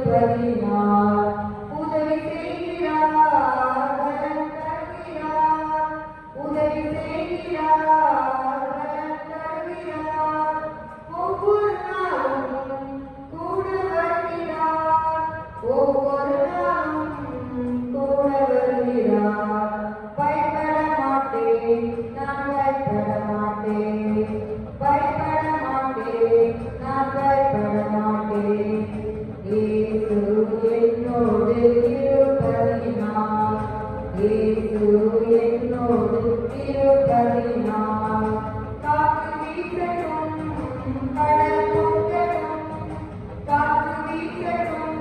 இருப்பதினால் உதவி செய்கிறார், பலன் தருகிறார். உதவி செய்கிறார், பலன் தருகிறார். ஒவ்வொரு நாளும் கூட வருகிறார், ஒவ்வொரு நாளும் கூட வருகிறார். பயப்பட மாட்டேன், நான் பயப்பட மாட்டேன், பயப்பட மாட்டேன், நான் பயப்பட மாட்டேன். இயேசு என்னோடு இருப்பதினால், இயேசு என்னோடு இருப்பதினால் காற்று வீசட்டும், கடல் போகட்டும், காற்று வீசட்டும்,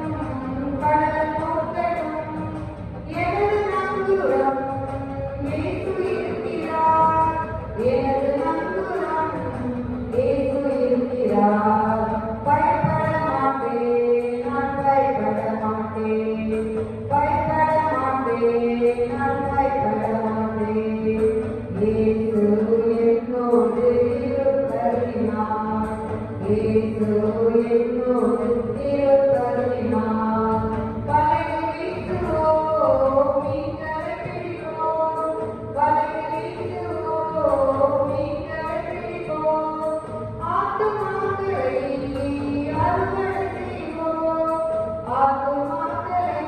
கடல் போகட்டும். எனது நங்குரம் இயேசு இருக்கிறார், எனது நங்குரம் இயேசு இருக்கிறார். பயப்பட மாட்டேன், நான் பயப்பட மாட்டேன், பயப்பட மாட்டேன், நான் பயப்பட மாட்டேன். இயேசு என்னோடு இருப்பதினால், இயேசு என்னோடு இருப்பதினால் வலையை வீசுவோம், மீன்களை பிடிப்போம், வலையை வீசுவோம், மீன்களை பிடிப்போம். ஆத்துமாக்களை அறுவடை செய்வோம், ஆத்துமாக்களை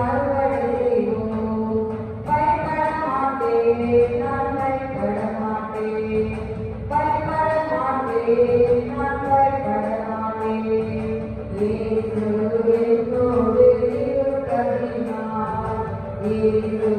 அறுவடை செய்வோம். பயப்பட மாட்டேன், நான் பயப்பட மாட்டேன், பயப்பட மாட்டேன், நான் பயப்பட மாட்டேன். இயேசு என்னோடு இருப்பதினால், இயேசு